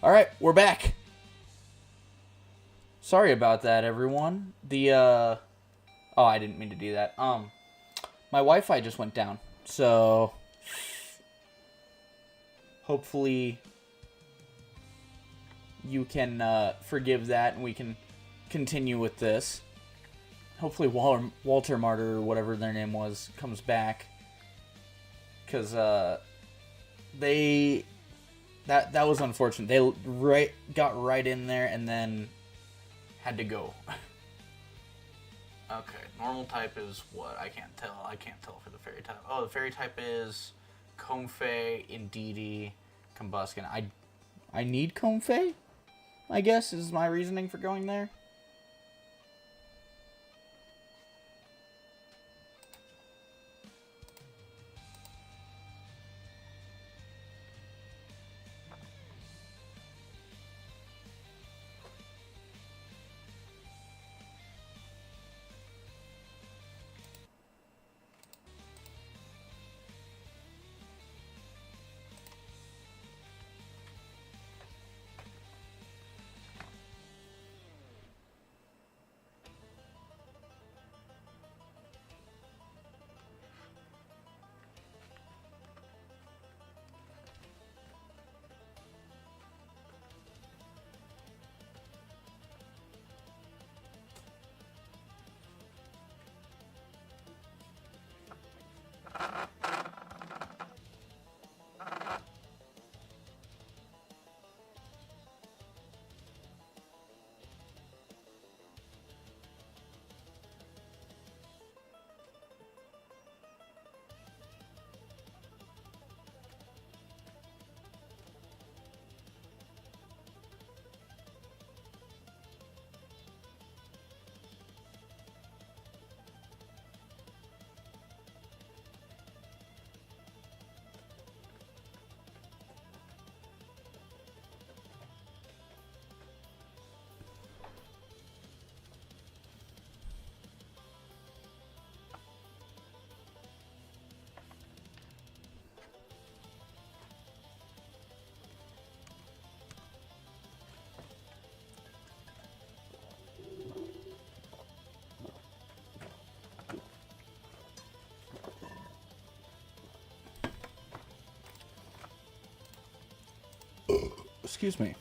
All right, we're back. Sorry about that, everyone. Oh, I didn't mean to do that. My Wi-Fi just went down, so hopefully you can forgive that, and we can continue with this. Hopefully, Walter Martyr or whatever their name was comes back, because they that was unfortunate. They got right in there and then had to go. Okay, normal type is what? I can't tell. I can't tell for the fairy type. Oh, the fairy type is Comfey, Indeedee, Combusken. I need Comfey, I guess, is my reasoning for going there. Excuse me.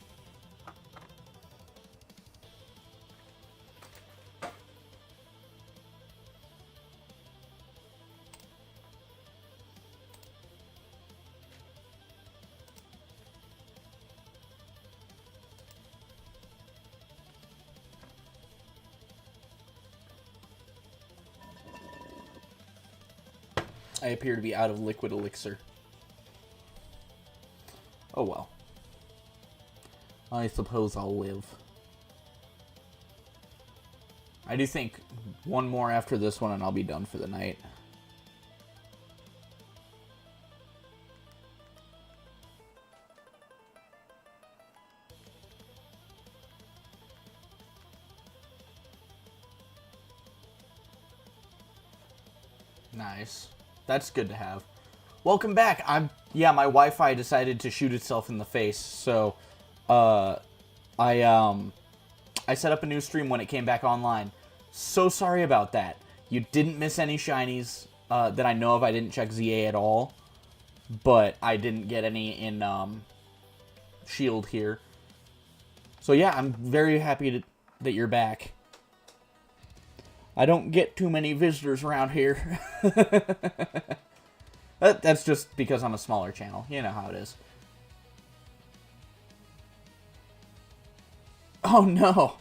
I appear to be out of liquid elixir. Oh well. I suppose I'll live. I do think one more after this one and I'll be done for the night. Nice. That's good to have. Welcome back. My Wi-Fi decided to shoot itself in the face, so I set up a new stream when it came back online. So sorry about that. You didn't miss any shinies that I know of. I didn't check ZA at all, but I didn't get any in Shield here. So yeah, I'm very happy that you're back. I don't get too many visitors around here. That's just because I'm a smaller channel. You know how it is. Oh no!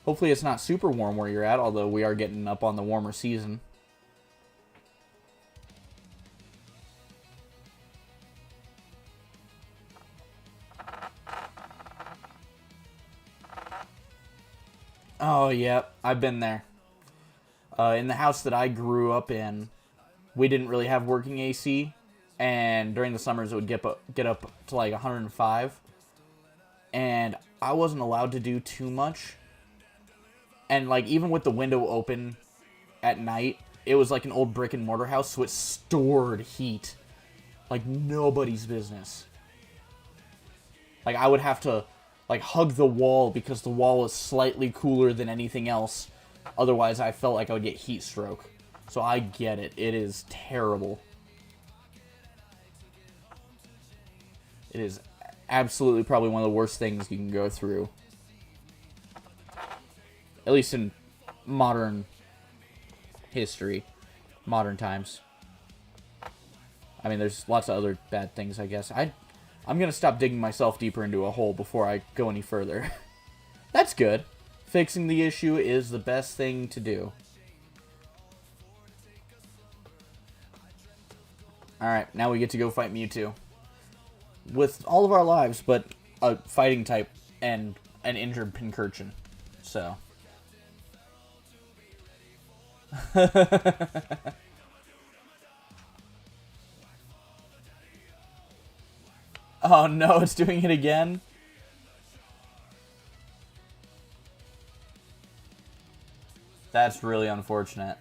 Hopefully it's not super warm where you're at, although we are getting up on the warmer season. Oh, yeah, I've been there. In the house that I grew up in, we didn't really have working AC, and during the summers it would get up to like 105, and I wasn't allowed to do too much. And like even with the window open at night, it was like an old brick and mortar house, so it stored heat like nobody's business. Like, I would have to, like, hug the wall because the wall is slightly cooler than anything else. Otherwise, I felt like I would get heat stroke. So I get it. It is terrible. It is absolutely probably one of the worst things you can go through. At least in modern history. Modern times. I mean, there's lots of other bad things, I guess. I'm going to stop digging myself deeper into a hole before I go any further. That's good. Fixing the issue is the best thing to do. Alright, now we get to go fight Mewtwo. With all of our lives, but a fighting type and an injured Pincurchin. So. Oh no, it's doing it again? That's really unfortunate.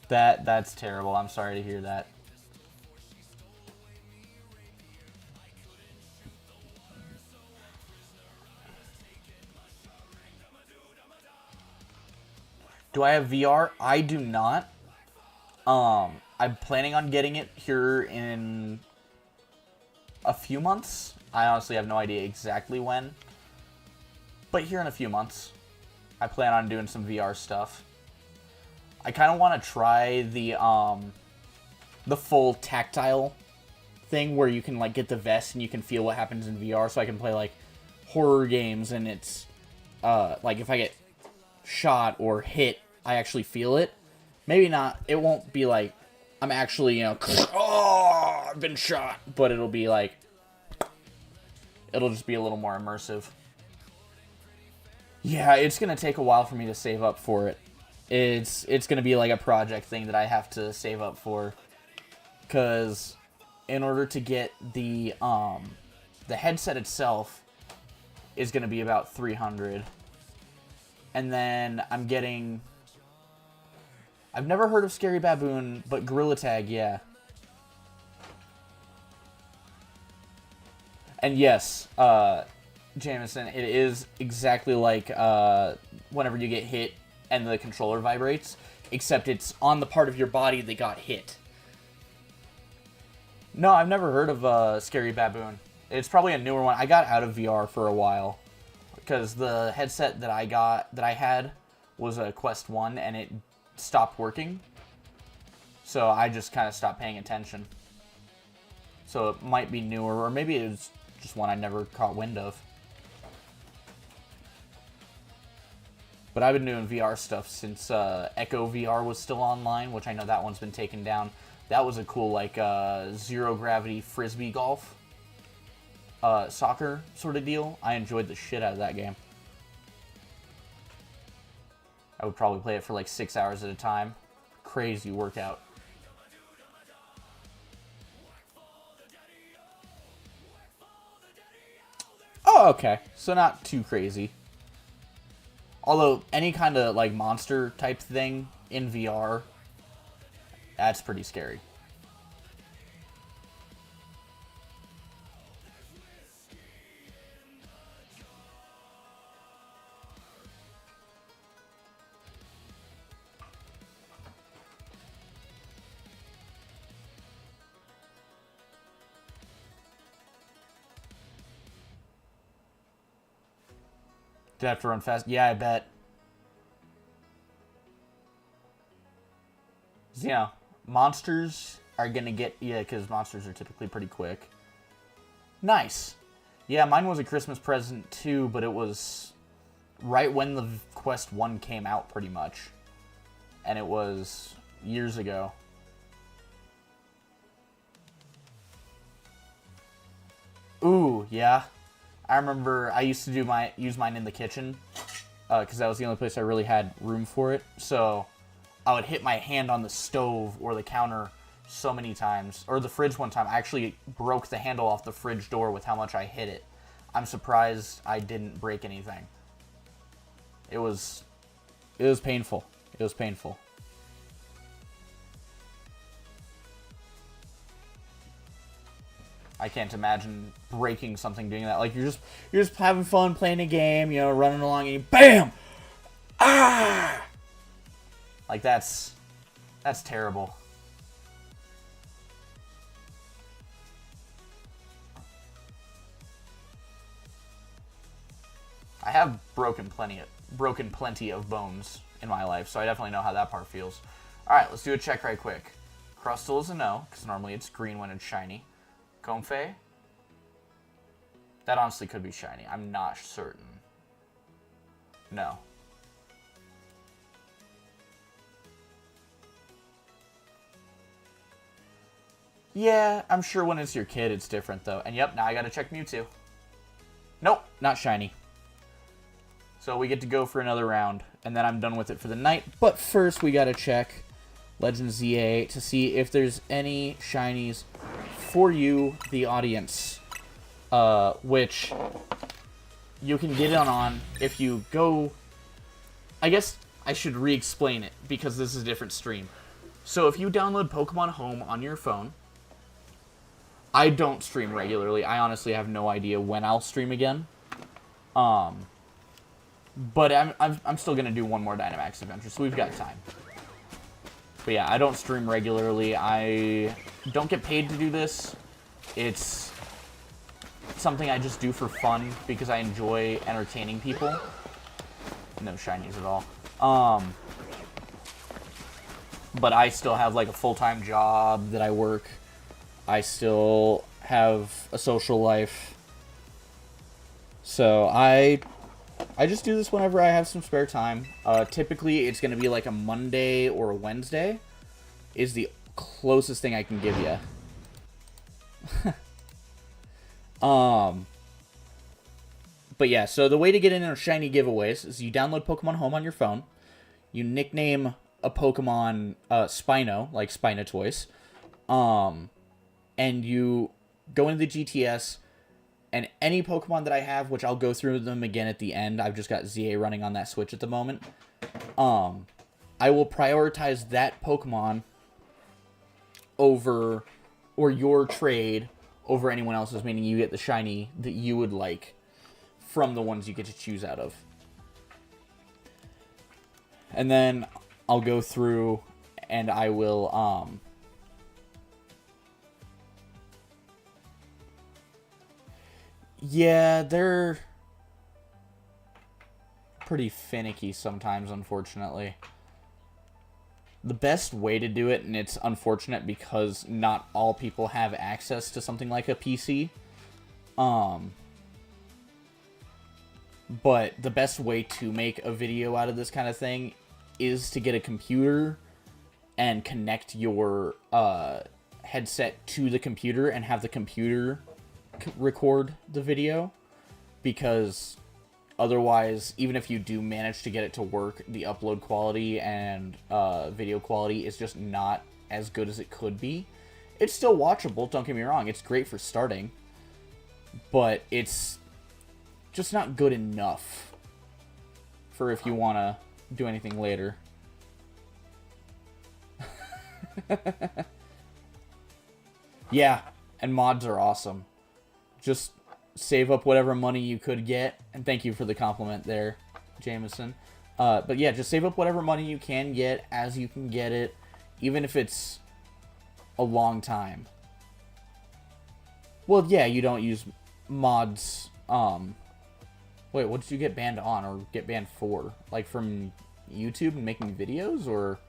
That's terrible. I'm sorry to hear that. Do I have VR? I do not. I'm planning on getting it here in a few months. I honestly have no idea exactly when. But here in a few months. I plan on doing some VR stuff. I kind of want to try the full tactile thing where you can like get the vest and you can feel what happens in VR, so I can play like horror games and it's like if I get shot or hit, I actually feel it. Maybe not. It won't be like I'm actually, you know, oh, I've been shot, but it'll be like it'll just be a little more immersive. Yeah, it's gonna take a while for me to save up for it. It's gonna be like a project thing that I have to save up for, because in order to get the headset itself is gonna be about $300, and then I'm getting. I've never heard of Scary Baboon, but Gorilla Tag, yeah. And yes, Jameson, it is exactly like whenever you get hit and the controller vibrates, except it's on the part of your body that got hit. No, I've never heard of Scary Baboon. It's probably a newer one. I got out of VR for a while because the headset that I had was a Quest 1 and it stopped working. So I just kind of stopped paying attention. So it might be newer, or maybe it's just one I never caught wind of. But I've been doing VR stuff since Echo VR was still online, which I know that one's been taken down. That was a cool, like, zero-gravity frisbee golf soccer sort of deal. I enjoyed the shit out of that game. I would probably play it for like 6 hours at a time. Crazy workout. Oh, okay. So not too crazy. Although, any kind of, like, monster type thing in VR, that's pretty scary. Did I have to run fast? Yeah, I bet. Yeah, monsters are gonna get... Yeah, because monsters are typically pretty quick. Nice. Yeah, mine was a Christmas present too, but it was right when the Quest 1 came out, pretty much. And it was years ago. Ooh, yeah. I remember I used to use mine in the kitchen, because that was the only place I really had room for it. So I would hit my hand on the stove or the counter so many times. Or the fridge one time. I actually broke the handle off the fridge door with how much I hit it. I'm surprised I didn't break anything. It was painful. It was painful. I can't imagine breaking something doing that. Like, you're just having fun playing a game, you know, running along, and you, BAM! Ah! Like, that's terrible. I have broken plenty of bones in my life, so I definitely know how that part feels. Alright, let's do a check right quick. Crustle is a no, because normally it's green when it's shiny. Comfey? That honestly could be shiny. I'm not certain. No. Yeah, I'm sure when it's your kid it's different, though. And yep, now I gotta check Mewtwo. Nope, not shiny. So we get to go for another round, and then I'm done with it for the night. But first, we gotta check Legend ZA to see if there's any shinies for you, the audience. Which you can get on if you go... I guess I should re-explain it, because this is a different stream. So if you download Pokemon Home on your phone... I don't stream regularly. I honestly have no idea when I'll stream again. But I'm still going to do one more Dynamax adventure, so we've got time. But yeah, I don't stream regularly. I don't get paid to do this. It's something I just do for fun because I enjoy entertaining people. No shinies at all. But I still have like a full-time job that I work. I still have a social life. So I just do this whenever I have some spare time. Typically, it's going to be like a Monday or a Wednesday is the closest thing I can give you. But yeah, so the way to get in on shiny giveaways is you download Pokemon Home on your phone. You nickname a Pokemon Spino, like Spinotoys. And you go into the GTS, and any Pokemon that I have, which I'll go through them again at the end, I've just got ZA running on that Switch at the moment, I will prioritize that Pokemon over, or your trade, over anyone else's, meaning you get the shiny that you would like from the ones you get to choose out of. And then I'll go through, and I will, yeah, they're pretty finicky sometimes, unfortunately. The best way to do it, and it's unfortunate because not all people have access to something like a PC, but the best way to make a video out of this kind of thing is to get a computer and connect your headset to the computer and have the computer record the video, because otherwise, even if you do manage to get it to work, the upload quality and video quality is just not as good as it could be. It's still watchable, don't get me wrong, it's great for starting, but it's just not good enough for if you want to do anything later. Yeah, and mods are awesome. Just save up whatever money you could get. And thank you for the compliment there, Jameson. But yeah, just save up whatever money you can get as you can get it, even if it's a long time. Well, yeah, you don't use mods. Wait, what did you get banned on or get banned for? Like from YouTube and making videos, or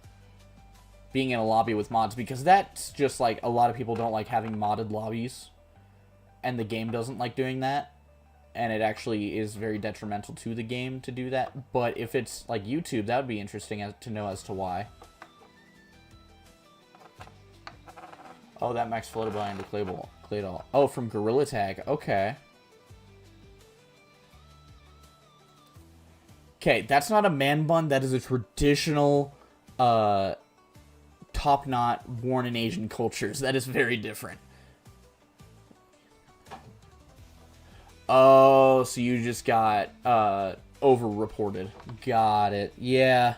being in a lobby with mods? Because that's just like, a lot of people don't like having modded lobbies. And the game doesn't like doing that, and it actually is very detrimental to the game to do that. But if it's like YouTube, that would be interesting to know as to why. Oh, that Max Flutterby into Claydol. Oh, from Gorilla Tag. Okay. Okay, that's not a man bun. That is a traditional top knot worn in Asian cultures. That is very different. Oh, so you just got over-reported. Got it. Yeah.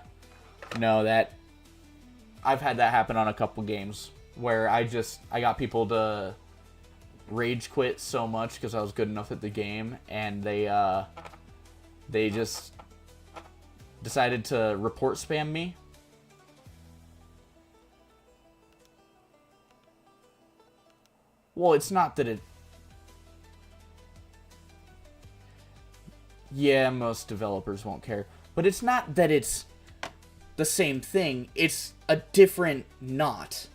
No, that... I've had that happen on a couple games where I got people to rage quit so much because I was good enough at the game, and they just decided to report spam me. Well, it's not that it... Yeah, most developers won't care. But it's not that it's the same thing. It's a different knot.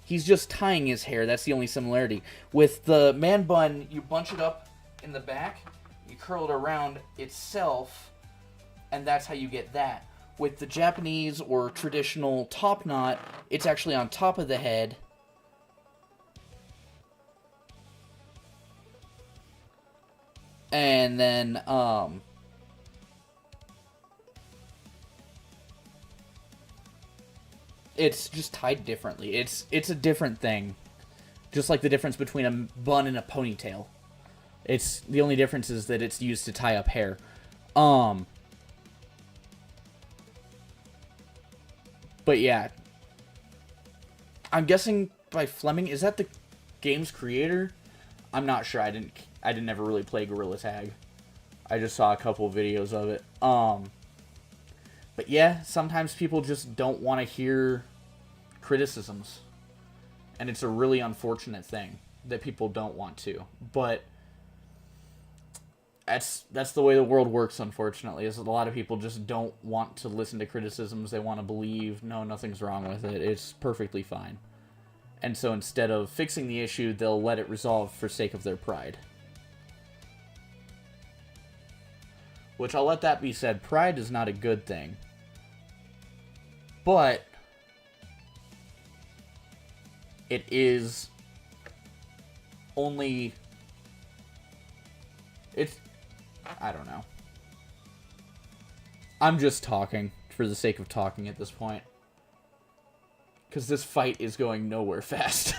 He's just tying his hair. That's the only similarity. With the man bun, you bunch it up in the back, you curl it around itself, and that's how you get that. With the Japanese or traditional top knot, it's actually on top of the head. And then, it's just tied differently. It's a different thing. Just like the difference between a bun and a ponytail. It's the only difference is that it's used to tie up hair. But yeah. I'm guessing by Fleming, is that the game's creator? I'm not sure. I didn't ever really play Gorilla Tag. I just saw a couple of videos of it. But yeah, sometimes people just don't want to hear criticisms. And it's a really unfortunate thing that people don't want to. But that's the way the world works, unfortunately, is a lot of people just don't want to listen to criticisms. They want to believe, no, nothing's wrong with it. It's perfectly fine. And so instead of fixing the issue, they'll let it resolve for sake of their pride. Which, I'll let that be said, pride is not a good thing. But it is only... I don't know. I'm just talking for the sake of talking at this point. Because this fight is going nowhere fast.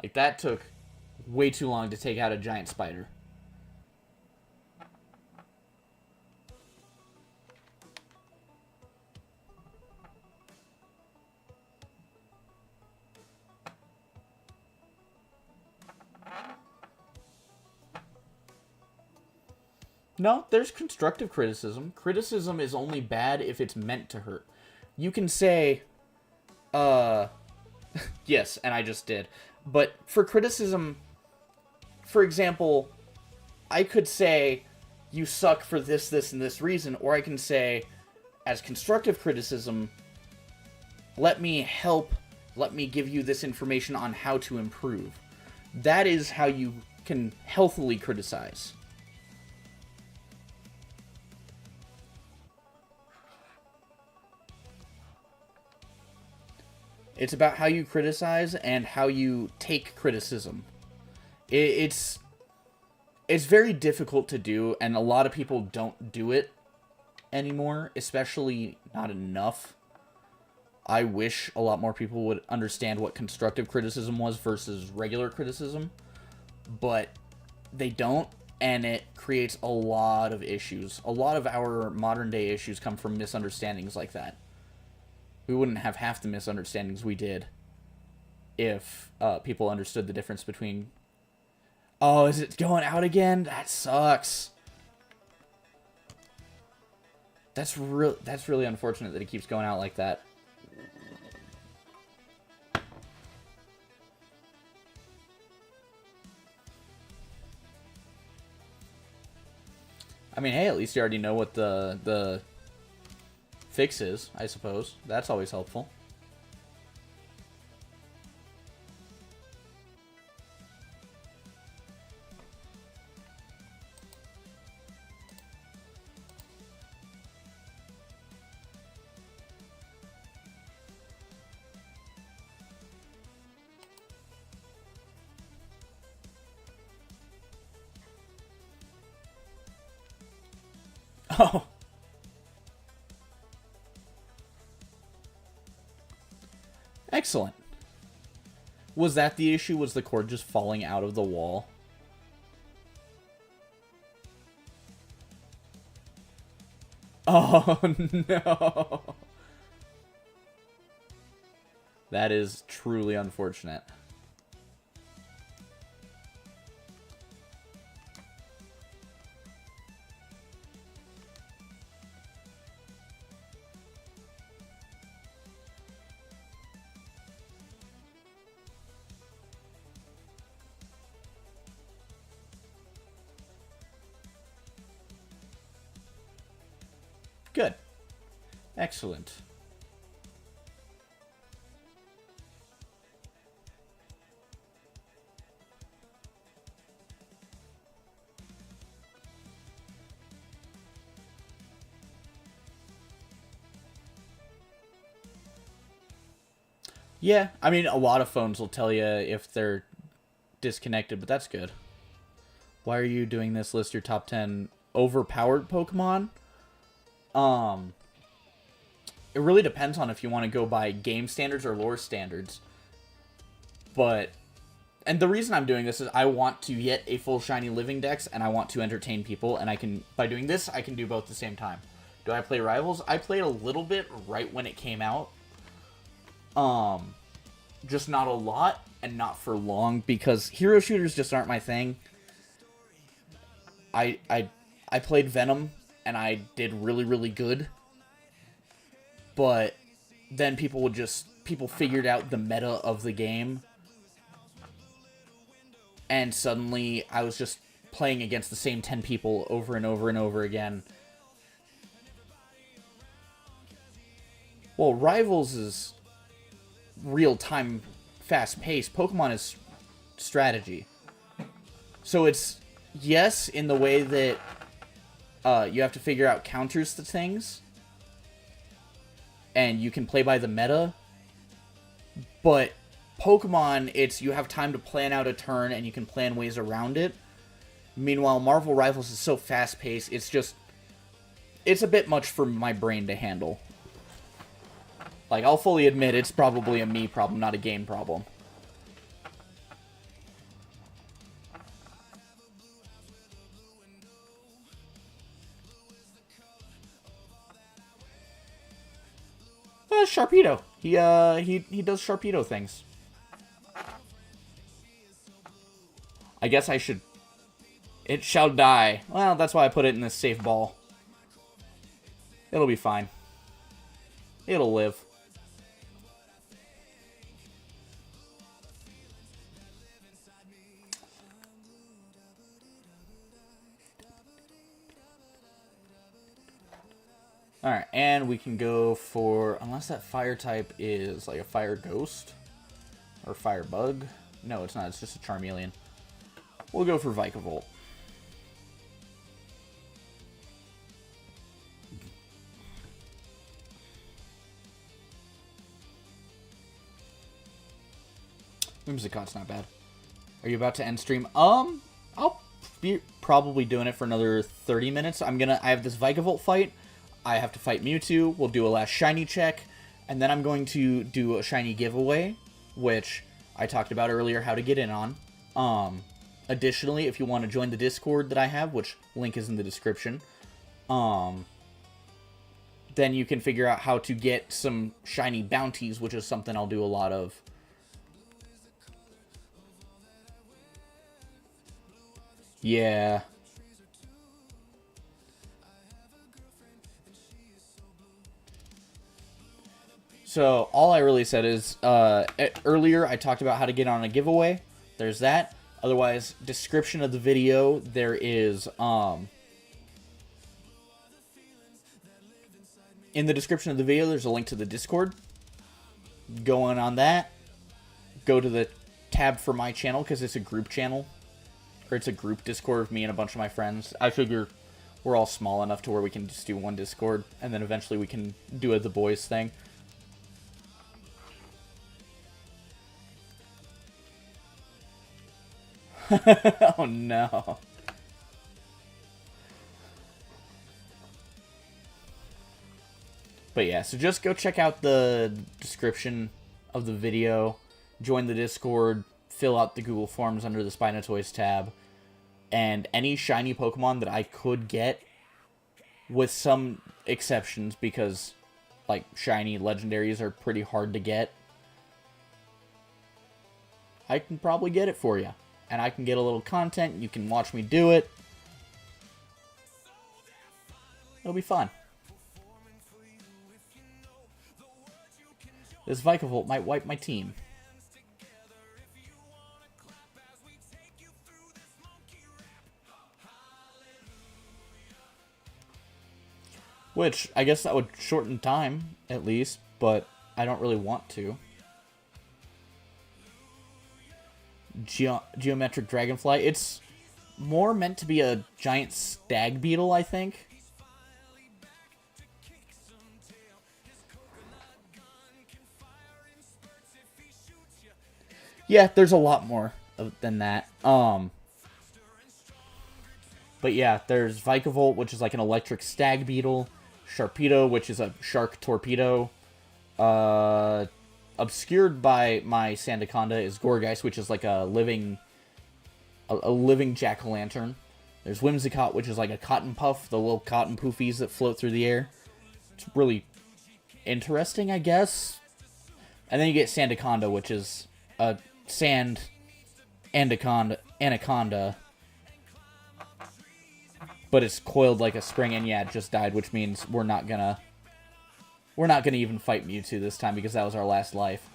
Like, that took way too long to take out a giant spider. No, there's constructive criticism. Criticism is only bad if it's meant to hurt. You can say, yes, and I just did. But for criticism, for example, I could say, you suck for this, this, and this reason, or I can say, as constructive criticism, let me give you this information on how to improve. That is how you can healthily criticize. It's about how you criticize and how you take criticism. It's very difficult to do, and a lot of people don't do it anymore, especially not enough. I wish a lot more people would understand what constructive criticism was versus regular criticism, but they don't, and it creates a lot of issues. A lot of our modern day issues come from misunderstandings like that. We wouldn't have half the misunderstandings we did if people understood the difference between... Oh, is it going out again? That sucks. That's really unfortunate that it keeps going out like that. I mean, hey, at least you already know what the fix is, I suppose. That's always helpful. Oh. Excellent. Was that the issue? Was the cord just falling out of the wall? Oh, no. That is truly unfortunate. Good. Excellent. Yeah, I mean, a lot of phones will tell you if they're disconnected, but that's good. Why are you doing this? List your top 10 overpowered Pokemon? Um, it really depends on if you want to go by game standards or lore standards. But, and the reason I'm doing this is I want to get a full shiny living dex, and I want to entertain people, and I can, by doing this, I can do both at the same time. Do I play Rivals? I played a little bit right when it came out. Just not a lot, and not for long, because hero shooters just aren't my thing. I played Venom, and I did really, really good. But then people figured out the meta of the game. And suddenly, I was just playing against the same 10 people over and over and over again. Well, Rivals is real-time, fast-paced. Pokemon is strategy. So it's, yes, in the way that you have to figure out counters to things, and you can play by the meta, but Pokemon, it's you have time to plan out a turn, and you can plan ways around it. Meanwhile, Marvel Rivals is so fast-paced, it's a bit much for my brain to handle. Like, I'll fully admit it's probably a me problem, not a game problem. Sharpedo. He does Sharpedo things. I guess I should... It shall die. Well, that's why I put it in this safe ball. It'll be fine. It'll live. Alright, and we can go for... Unless that fire type is like a fire ghost. Or fire bug. No, it's not. It's just a Charmeleon. We'll go for Vikavolt. Whimsicott's not bad. Are you about to end stream? I'll be probably doing it for another 30 minutes. I have this Vikavolt fight. I have to fight Mewtwo. We'll do a last shiny check. And then I'm going to do a shiny giveaway, which I talked about earlier how to get in on. Additionally, if you want to join the Discord that I have, which link is in the description, then you can figure out how to get some shiny bounties, which is something I'll do a lot of. Yeah. So, all I really said is, earlier I talked about how to get on a giveaway. There's that. Otherwise, description of the video, there is, in the description of the video, there's a link to the Discord. Go on that. Go to the tab for my channel, because it's a group channel. Or it's a group Discord with me and a bunch of my friends. I figure we're all small enough to where we can just do one Discord, and then eventually we can do the boys thing. Oh no. But yeah, so just go check out the description of the video, join the Discord, fill out the Google Forms under the Spinotoys tab, and any shiny Pokemon that I could get with some exceptions because, like, shiny legendaries are pretty hard to get. I can probably get it for you. And I can get a little content. You can watch me do it. It'll be fun. This Vikavolt might wipe my team. Which, I guess that would shorten time, at least, but I don't really want to. Geometric Dragonfly. It's more meant to be a giant stag beetle, I think. Yeah, there's a lot more than that. But yeah, there's Vikavolt, which is like an electric stag beetle. Sharpedo, which is a shark torpedo. Obscured by my Sandaconda is Gourgeist, which is like a living jack-o'-lantern. There's Whimsicott, which is like a cotton puff, the little cotton poofies that float through the air. It's really interesting, I guess. And then you get Sandaconda, which is a sand anaconda. But it's coiled like a spring, and yeah, it just died, which means we're not gonna even fight Mewtwo this time because that was our last life,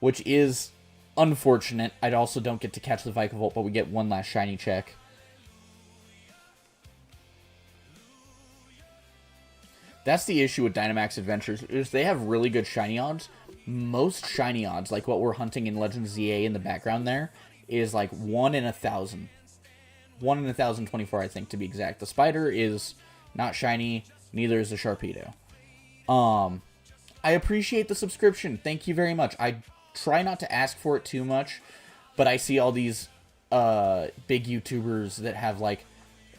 which is unfortunate. I also don't get to catch the Vikavolt, but we get one last shiny check. That's the issue with Dynamax Adventures, is they have really good shiny odds. Most shiny odds, like what we're hunting in Legends ZA in the background there, is like 1 in 1,000. 1 in 1,024, I think, to be exact. The Spider is not shiny, neither is the Sharpedo. I appreciate the subscription. Thank you very much. I try not to ask for it too much, but I see all these big YouTubers that have, like,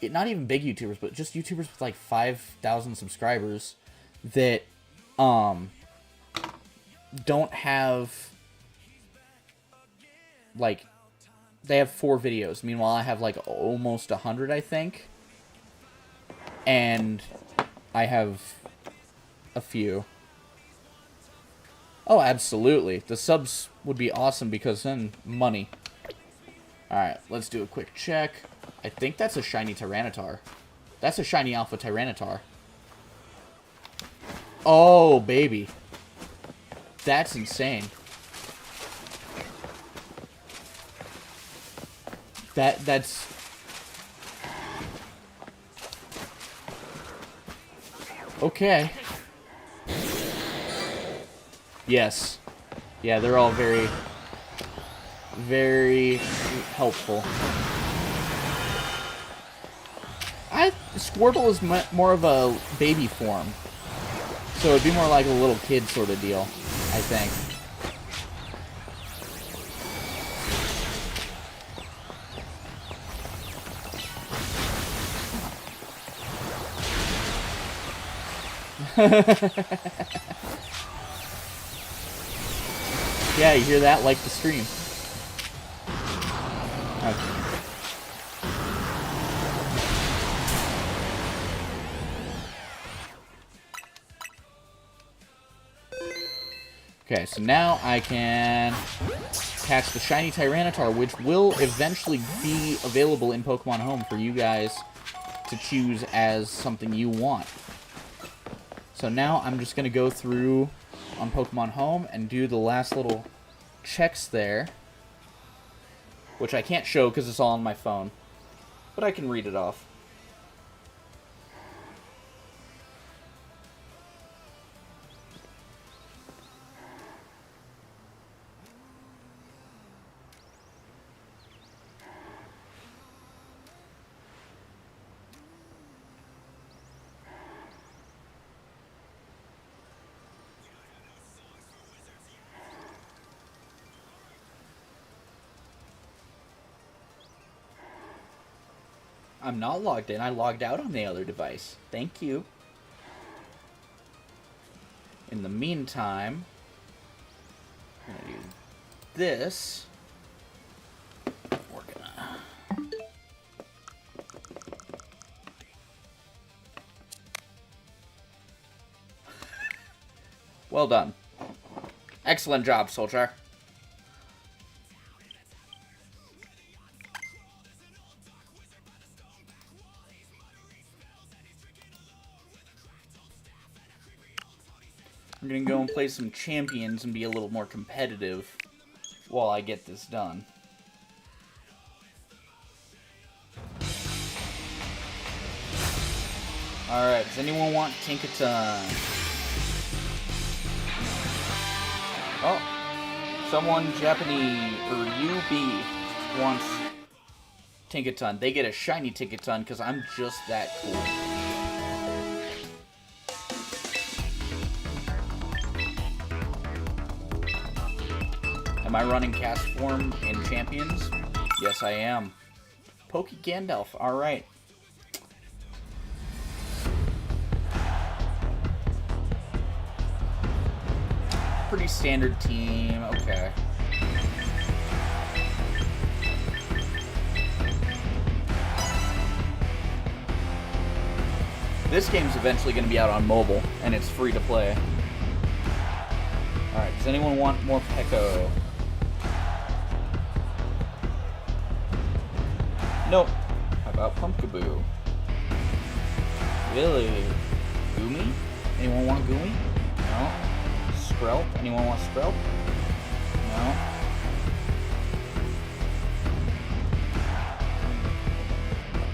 not even big YouTubers, but just YouTubers with, like, 5,000 subscribers that don't have, like, they have 4 videos. Meanwhile, I have, like, almost 100, I think. And I have a few. Oh, absolutely. The subs would be awesome because then money. Alright, let's do a quick check. I think that's a shiny Tyranitar. That's a shiny Alpha Tyranitar. Oh, baby. That's insane. That's... Okay. Yes. Yeah, they're all very, very helpful. Squirtle is more of a baby form. So it'd be more like a little kid sort of deal, I think. Yeah, you hear that? Like the stream. Okay. Okay, so now I can catch the shiny Tyranitar, which will eventually be available in Pokemon Home for you guys to choose as something you want. So now I'm just going to go through on Pokemon Home and do the last little checks there, which I can't show because it's all on my phone, but I can read it off. I'm not logged in. I logged out on the other device. Thank you. In the meantime, I'm going to do this. We're gonna... Well done. Excellent job, soldier. I'm gonna go and play some champions and be a little more competitive while I get this done. Alright, does anyone want Tinkaton? Oh, someone Japanese, or UB, wants Tinkaton. They get a shiny Tinkaton because I'm just that cool. Am I running cast form in champions? Yes, I am. Poke Gandalf, alright. Pretty standard team, okay. This game's eventually going to be out on mobile, and it's free to play. Alright, does anyone want more Peko? Nope. How about Pumpkaboo? Really? Goomy? Anyone want Goomy? No. Skrelp? Anyone want Skrelp? No.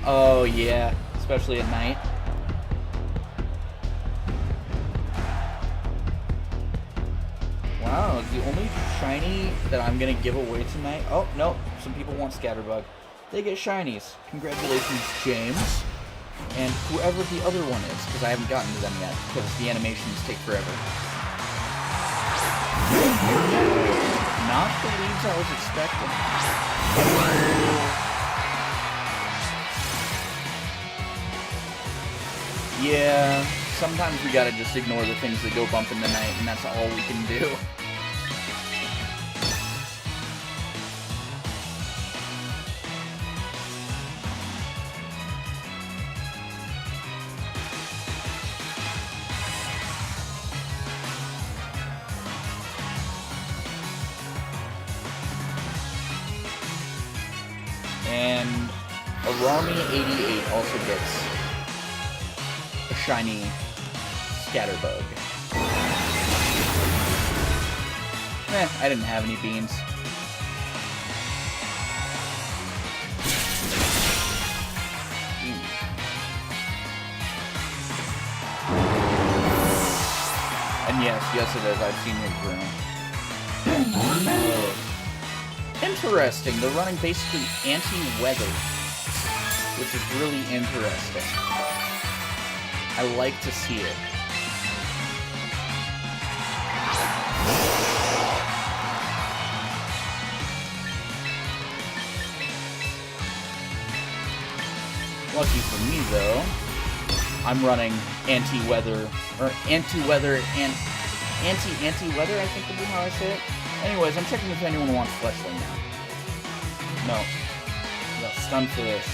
Oh yeah, especially at night. Wow, the only shiny that I'm gonna give away tonight. Oh no, some people want Scatterbug. They get shinies. Congratulations, James. And whoever the other one is, because I haven't gotten to them yet, because the animations take forever. Not the leads I was expecting. Yeah, sometimes we gotta just ignore the things that go bump in the night, and that's all we can do. And Arami88 also gets a shiny Scatterbug. I didn't have any beans. And yes it is. I've seen your groom. Interesting. They're running basically anti-weather, which is really interesting. I like to see it. Lucky for me, though, I'm running anti-weather, or anti-weather and anti-weather, I think would be how I say it. Anyways, I'm checking if anyone wants Fletchling now. No. No, stun for this.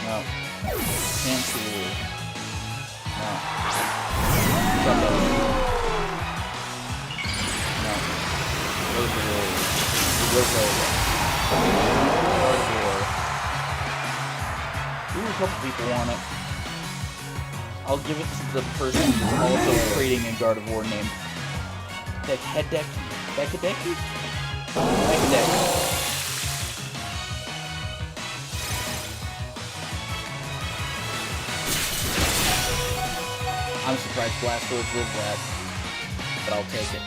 No. Cancel. No. Jump up. No. Ooh, a couple people want it. I'll give it to the person who's also trading a Gardevoir named Bekadeki. Bekadeki? Bekadeki. I'm surprised Blastoise lives that, but I'll take it.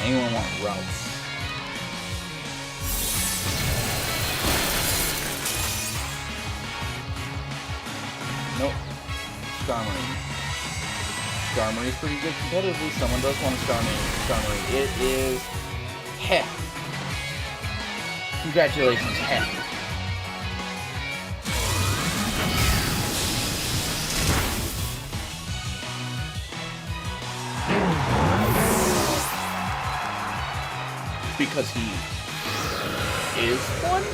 Anyone want Ralts? Nope. Skarmory. Skarmory's pretty good competitively. Someone does want a Skarmory. It is... Heh. Congratulations, heck. Because he is one?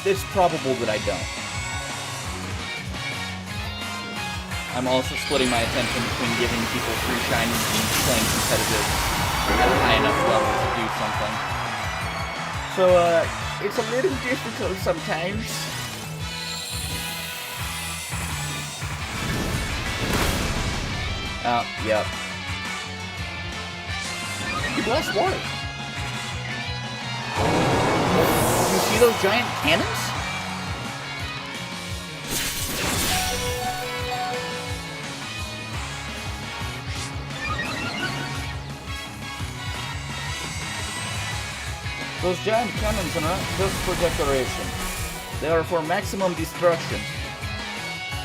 It's probable that I don't. I'm also splitting my attention between giving people free shinies and playing competitive at a high enough level to do something. So, it's a little difficult sometimes. Yep. You blast water. You see those giant cannons? Those giant cannons are not just for decoration. They are for maximum destruction.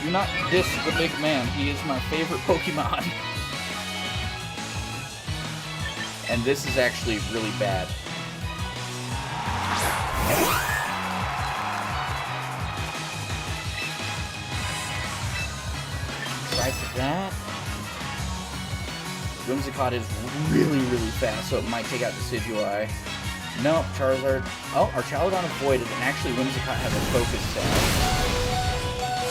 Do not diss the big man. He is my favorite Pokemon. And this is actually really bad. Try for that. Whimsicott is really, really fast, so it might take out Decidueye. No, Charizard. Oh, our Charizard avoided, and actually Whimsicott has a focus stat.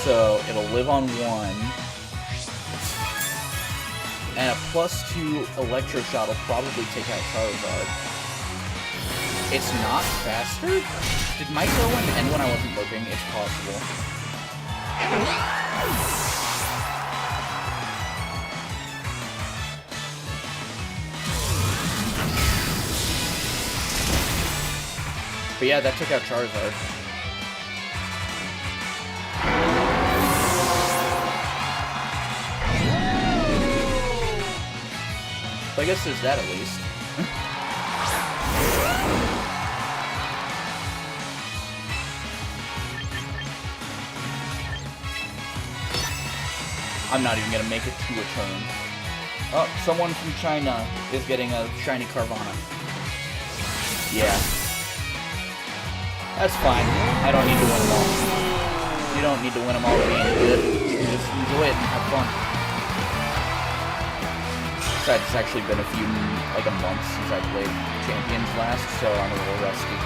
So it'll live on 1. And a +2 Electro Shot will probably take out Charizard. It's not faster? Did my Tailwind end when I wasn't looking? It's possible. But yeah, that took out Charizard. So I guess there's that at least. I'm not even gonna make it to a turn. Oh, someone from China is getting a shiny Carvana. Yeah. That's fine. I don't need to win them all. You don't need to win them all to be any good. You just enjoy it and have fun. Besides, it's actually been a month since I played Champions last, so I'm a little rusty.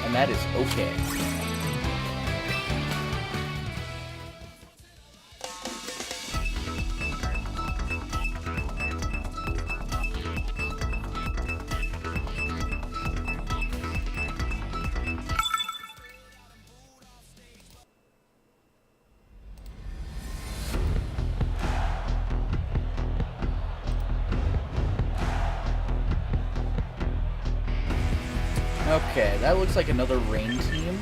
And that is okay. Okay, that looks like another rain team.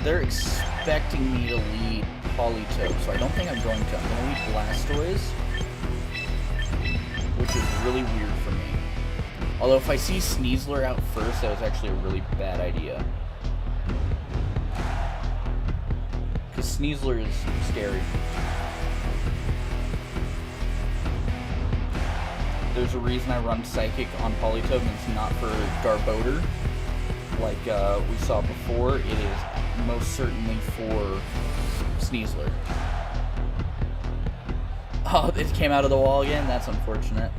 They're expecting me to lead Politoed, so I don't think I'm going to. I'm going to lead Blastoise, which is really weird for me. Although if I see Sneasler out first, that was actually a really bad idea. Because Sneasler is scary. There's a reason I run Psychic on Politoed, and it's not for Garbodor. Like we saw before, it is most certainly for Sneasler. Oh, it came out of the wall again? That's unfortunate.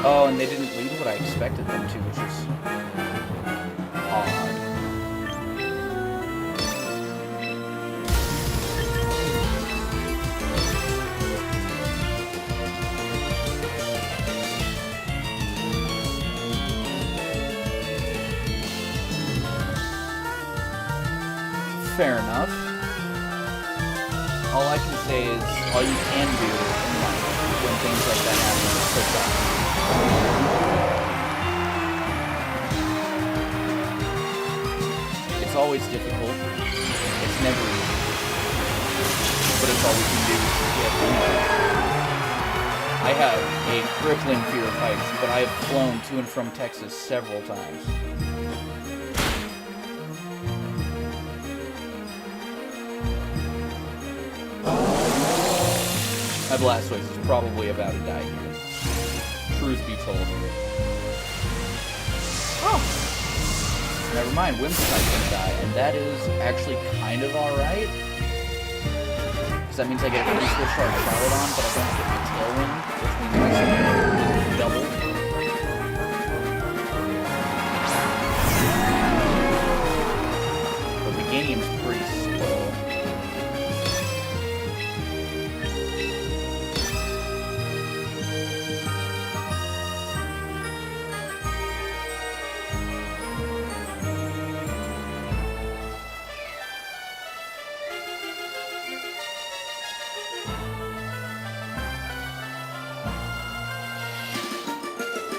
Oh, and they didn't lead what I expected them to, which is odd. fair enough. All I can say is all you can do in life when things like that happen is push on. It's always difficult. It's never easy. But it's all we can do to get through it. I have a crippling fear of heights, but I have flown to and from Texas several times. My Blastoise is probably about to die here. Truth be told. Oh! Never mind, Whimsity's gonna die, and that is actually kind of alright. Because that means I get a free switch charge Charlodon, but I don't get my Tailwind, which means I double. But Meganium's pretty slow.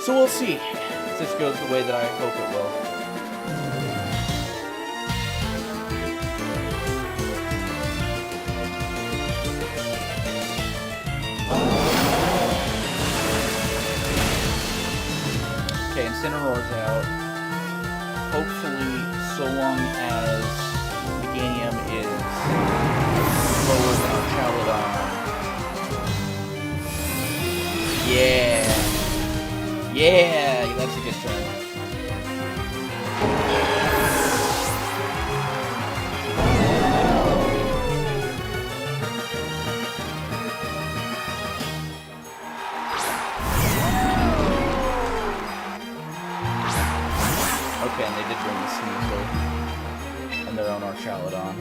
So we'll see if this goes the way that I hope it will. Okay, Incineroar's out. Hopefully, so long as Meganium is lower than our Chaladon. Yeah! Yeah, that's a good turn. Okay, and they did bring the Sneasel and their own Archaladon.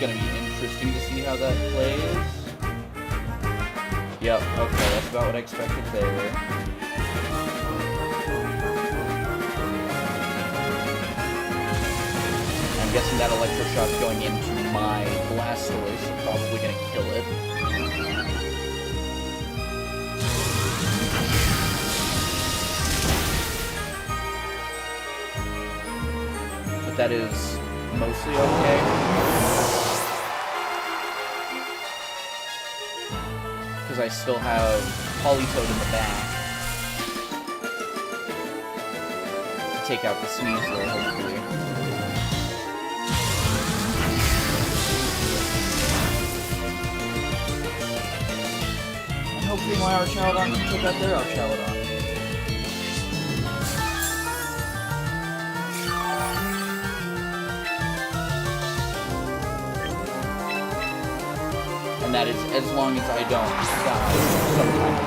Gonna be interesting to see how that plays. Yep, okay, that's about what I expected there. I'm guessing that Electroshock's going into my Blastoise, so probably gonna kill it. But that is mostly okay. Because I still have Politoed in the back to take out the Sneasel, hopefully. And hopefully my Archaladon can take out their Archaladon. And that is as long as I don't die sometime.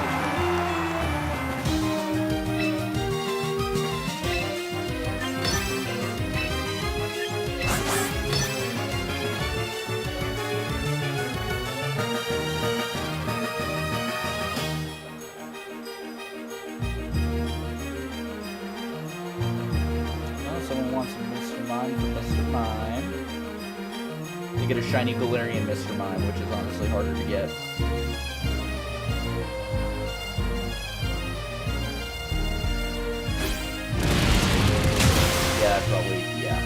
Oh, someone wants a Mr. Mime for Mr. Mime. You get a shiny Galarian Mr. Mime, which is honestly harder to get. Yeah, probably, yeah.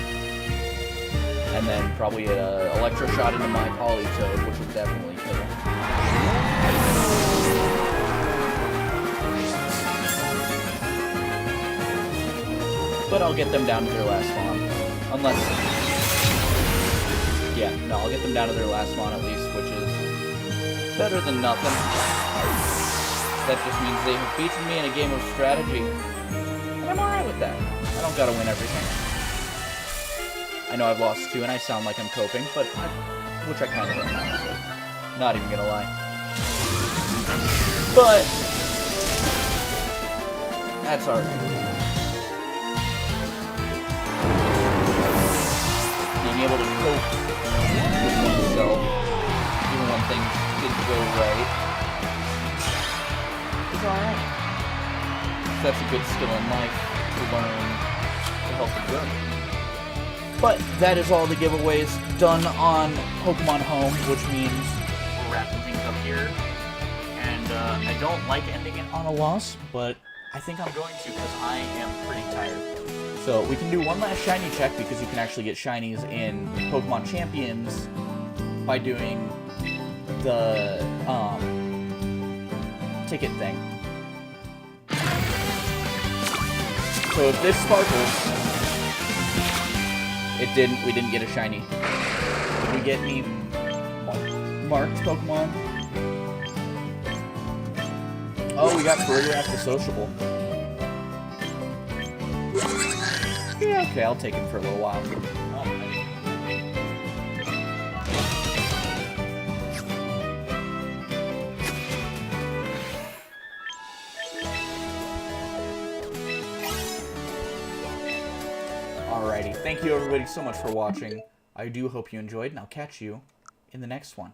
And then probably an Electroshock into my Politoed, which would definitely kill him. But I'll get them down to their last spawn. Unless... Yeah, no, I'll get them down to their last spawn at least, which is better than nothing. That just means they have beaten me in a game of strategy. And I'm alright with that. I don't gotta win everything. I know I've lost 2 and I sound like I'm coping, but which I kind of am, honestly. Not even gonna lie. But that's alright. Being able to cope with oneself, even when things didn't go right. It's alright. That's a good skill in life to learn to help you grow. But that is all the giveaways done on Pokemon Home, which means we're wrapping things up here. And I don't like ending it on a loss, but I think I'm going to because I am pretty tired. So we can do one last shiny check because you can actually get shinies in Pokemon Champions by doing the ticket thing. So if this sparkles, we didn't get a shiny. Did we get any marked Pokemon? Oh, we got Farigiraf the Sociable. Yeah, okay, I'll take him for a little while. Alrighty, thank you everybody so much for watching. I do hope you enjoyed, and I'll catch you in the next one.